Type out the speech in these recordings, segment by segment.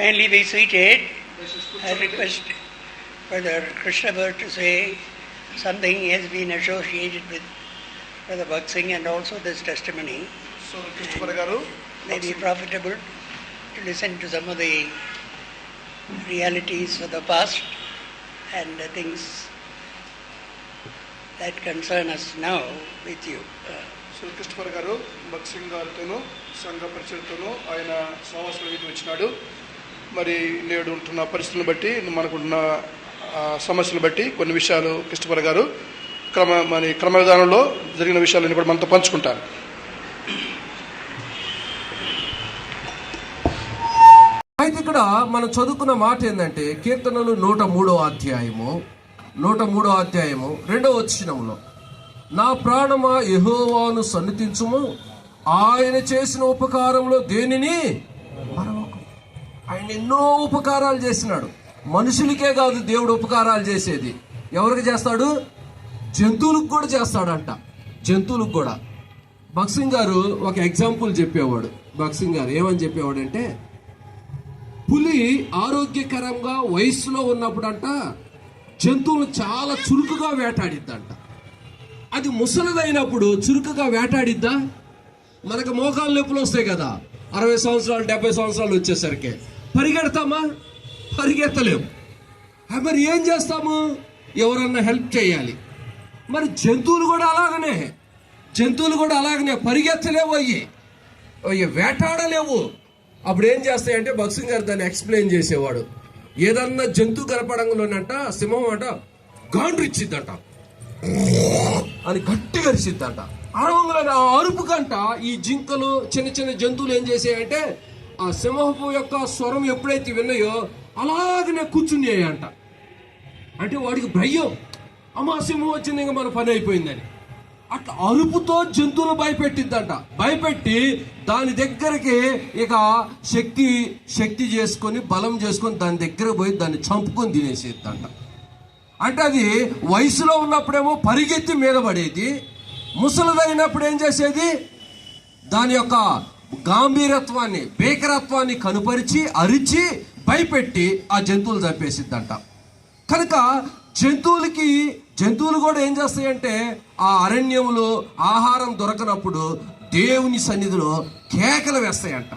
Kindly be seated. I request Brother Krishnabir to say something. He has been associated with Brother Bhakt Singh and also this testimony. So, Krishnabir garu, may be profitable to listen to some of the realities of the past and the things that concern us now with you. So, Krishnabir garu, Bhakt Singh garutono, సంఘ పరిచయతోనూ ఆయన సహవాసంలో వీటికి వచ్చినాడు. మరి నేడు ఉంటున్న పరిస్థితులను బట్టి మనకున్న సమస్యలు బట్టి కొన్ని విషయాలు కృష్ణపర గారు క్రమ విధానంలో జరిగిన విషయాలను కూడా మనతో పంచుకుంటారు. అయితే ఇక్కడ మనం చదువుకున్న మాట ఏంటంటే కీర్తనలు 103వ అధ్యాయము 2వ వచనంలో, నా ప్రాణమా యెహోవాను సన్నిధించుము, ఆయన చేసిన ఉపకారంలో దేనిని మరవకు. ఆయన ఎన్నో ఉపకారాలు చేసినాడు. మనుషులకే కాదు దేవుడు ఉపకారాలు చేసేది. ఎవరికి చేస్తాడు? జంతువులకు కూడా చేస్తాడంట. జంతువులకు కూడా. భక్త్ సింగ్ గారు ఒక ఎగ్జాంపుల్ చెప్పేవాడు. భక్త్ సింగ్ గారు ఏమని చెప్పేవాడు అంటే, పులి ఆరోగ్యకరంగా వయస్సులో ఉన్నప్పుడంట జంతువులు చాలా చురుకుగా వేటాడిద్దంట. అది ముసలిదైనప్పుడు చురుకుగా వేటాడిద్దా? మనకు మోకాలు నొప్పులు వస్తాయి కదా, 60 సంవత్సరాలు 70 సంవత్సరాలు వచ్చేసరికి పరిగెడతామా? పరిగెత్తలేము. మరి ఏం చేస్తాము? ఎవరన్నా హెల్ప్ చేయాలి. మరి జంతువులు కూడా అలాగనే పరిగెత్తలేవు, అయ్యి వేటాడలేవు. అప్పుడు ఏం చేస్తాయంటే భక్త్ సింగ్ గారు దాన్ని ఎక్స్ప్లెయిన్ చేసేవాడు. ఏదన్నా జంతువు కనపడంలోనంట సింహం అంట గాండ్రిచ్చిద్దంట అని గట్టిగా అరిచిద్దంట. ఆ అరుపు కంట ఈ జింకలు చిన్న చిన్న జంతువులు ఏం చేసాయంటే ఆ సింహపు యొక్క స్వరం ఎప్పుడైతే విన్నాయో అలాగనే కూర్చున్నాయంట. అంటే వాడికి భయం, అమ్మా సింహం వచ్చింది ఇంకా మన పని అయిపోయిందని. అట్లా అరుపుతో జంతువులు భయపెట్టిద్దంట. భయపెట్టి దాని దగ్గరికి ఇక శక్తి చేసుకొని బలం చేసుకొని దాని దగ్గర పోయి దాన్ని చంపుకొని తినేసేద్దంట. అంటే అది వయసులో ఉన్నప్పుడేమో పరిగెత్తి మీద పడేది, ముసలిదైనప్పుడు ఏం చేసేది? దాని యొక్క గాంభీర్యత్వాన్ని భీకరత్వాన్ని కనుపరిచి అరిచి భయపెట్టి ఆ జంతువులు చంపేసిద్దంట. కనుక జంతువులు కూడా ఏం చేస్తాయంటే ఆ అరణ్యములో ఆహారం దొరకనప్పుడు దేవుని సన్నిధిలో కేకలు వేస్తాయంట.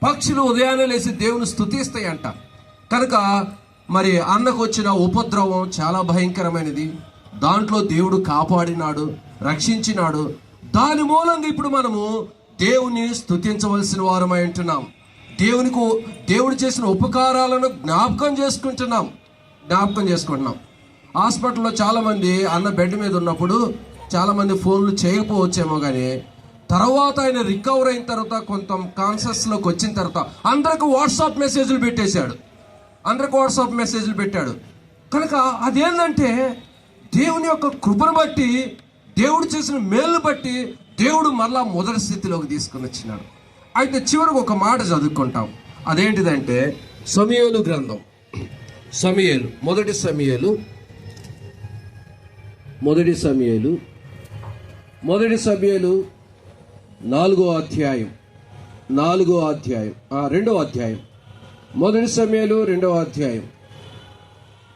పక్షులు ఉదయాన్నే లేచి దేవుని స్తుతిస్తాయంట. కనుక మరి అన్నకు వచ్చిన ఉపద్రవం చాలా భయంకరమైనది. దాంట్లో దేవుడు కాపాడినాడు, రక్షించినాడు. దాని మూలంగా ఇప్పుడు మనము దేవుని స్తుతించవలసిన వారమై ఉంటున్నాం. దేవుడు చేసిన ఉపకారాలను జ్ఞాపకం చేసుకుంటున్నాం. హాస్పిటల్లో చాలామంది అన్న బెడ్ మీద ఉన్నప్పుడు చాలామంది ఫోన్లు చేయకపోవచ్చేమో, కానీ తర్వాత ఆయన రికవర్ అయిన తర్వాత కొంత కాన్షియస్లోకి వచ్చిన తర్వాత అందరికి వాట్సాప్ మెసేజ్లు పెట్టాడు. కనుక అదేంటంటే దేవుని యొక్క కృపను బట్టి, దేవుడు చేసిన మేలును బట్టి దేవుడు మరలా మొదటి స్థితిలోకి తీసుకుని వచ్చినాడు. అయితే చివరికి ఒక మాట చదువుకుంటాం. అదేంటిదంటే సమూయేలు గ్రంథం, మొదటి సమూయేలు 4వ అధ్యాయం 2వ అధ్యాయం మొదటి సమూయేలు 2వ అధ్యాయం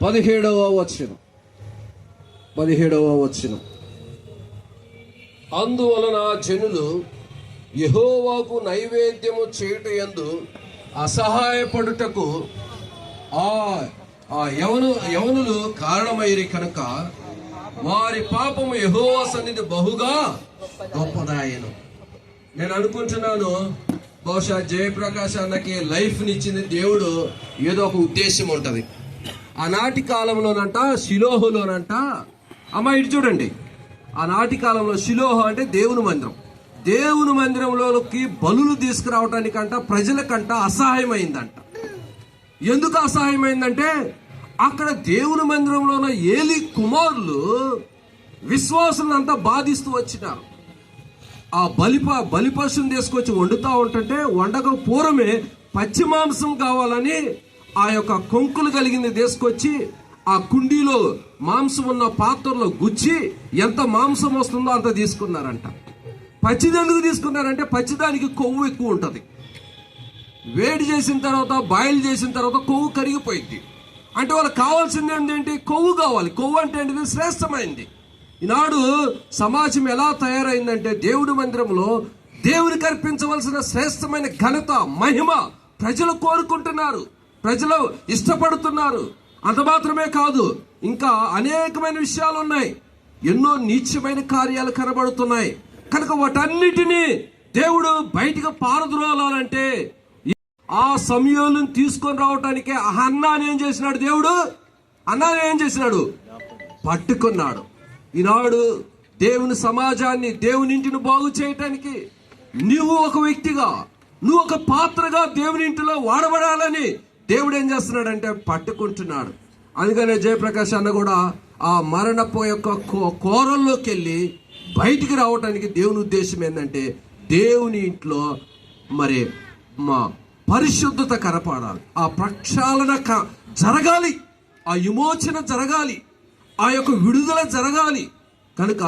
17వ వచనం. అందువలన జనులు యెహోవాకు నైవేద్యము చేయుటయందు అసహాయపడుటకు ఆ యవనులు కారణమైరి కనుక వారి పాపము యెహోవా సన్నిధి బహుగా గొప్పదాయను. నేను అనుకుంటున్నాను, బహుశా జయప్రకాష్ అన్నకి లైఫ్నిచ్చింది దేవుడు ఏదో ఒక ఉద్దేశం ఉంటుంది. ఆనాటి కాలంలోనంట షిలోహులోనంట, అమ్మ ఇటు చూడండి, ఆనాటి కాలంలో షిలోహు అంటే దేవుని మందిరంలోకి బలులు తీసుకురావటానికంట ప్రజలకంట అసహాయమైందంట. ఎందుకు అసహాయమైందంటే అక్కడ దేవుని మందిరంలో ఏలి కుమారులు విశ్వాసులంతా బాధిస్తూ వచ్చినారు. ఆ బలిపశుని తీసుకొచ్చి వండుతా ఉంటుంటే వండక పూర్వమే పచ్చి మాంసం కావాలని ఆ యొక్క కొంకులు కలిగింది తీసుకొచ్చి ఆ కుండీలో మాంసం ఉన్న పాత్రలో గుచ్చి ఎంత మాంసం వస్తుందో అంత తీసుకున్నారంట. పచ్చిది ఎందుకు తీసుకున్నారంటే పచ్చిదానికి కొవ్వు ఎక్కువ ఉంటుంది. వేడి చేసిన తర్వాత బాయిల్ చేసిన తర్వాత కొవ్వు కరిగిపోయింది. అంటే వాళ్ళకి కావాల్సింది ఏంటంటే కొవ్వు కావాలి. కొవ్వు అంటే ఏంటిది? శ్రేష్టమైంది. ఈనాడు సమాజం ఎలా తయారైందంటే దేవుడి మందిరంలో దేవునికి అర్పించవలసిన శ్రేష్టమైన ఘనత, మహిమ ప్రజలు కోరుకుంటున్నారు, ప్రజలు ఇష్టపడుతున్నారు. అంత మాత్రమే కాదు, ఇంకా అనేకమైన విషయాలు ఉన్నాయి. ఎన్నో నీచమైన కార్యాలు కనబడుతున్నాయి. కనుక వాటన్నిటినీ దేవుడు బయటికి పారద్రోలాలంటే ఆ సమయాలను తీసుకొని రావటానికి అన్నాని ఏం చేసినాడు? దేవుడు అన్నాని ఏం చేసినాడు? పట్టుకున్నాడు. ఈనాడు దేవుని సమాజాన్ని, దేవుని ఇంటిని బాగు చేయటానికి నువ్వు ఒక వ్యక్తిగా, నువ్వు ఒక పాత్రగా దేవుని ఇంటిలో వాడబడాలని దేవుడు ఏం చేస్తున్నాడంటే పట్టుకుంటున్నాడు. అందుకనే జయప్రకాష్ అన్న కూడా ఆ మరణపు యొక్క కోరల్లోకి వెళ్ళి బయటికి రావటానికి దేవుని ఉద్దేశం ఏంటంటే దేవుని ఇంట్లో మరి మా పరిశుద్ధత కనపడాలి, ఆ ప్రక్షాళన జరగాలి, ఆ విమోచన జరగాలి, ఆ యొక్క విడుదల జరగాలి. కనుక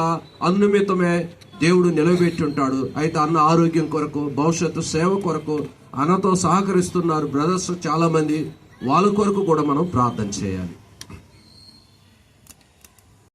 అన్నిమిత్తమే దేవుడు నిలబెట్టి ఉంటాడు. అయితే అన్న ఆరోగ్యం కొరకు, భవిష్యత్తు సేవ కొరకు అన్నతో సహకరిస్తున్నారు బ్రదర్స్ చాలా మంది. వాళ్ళ కొరకు కూడా మనం ప్రార్థన చేయాలి.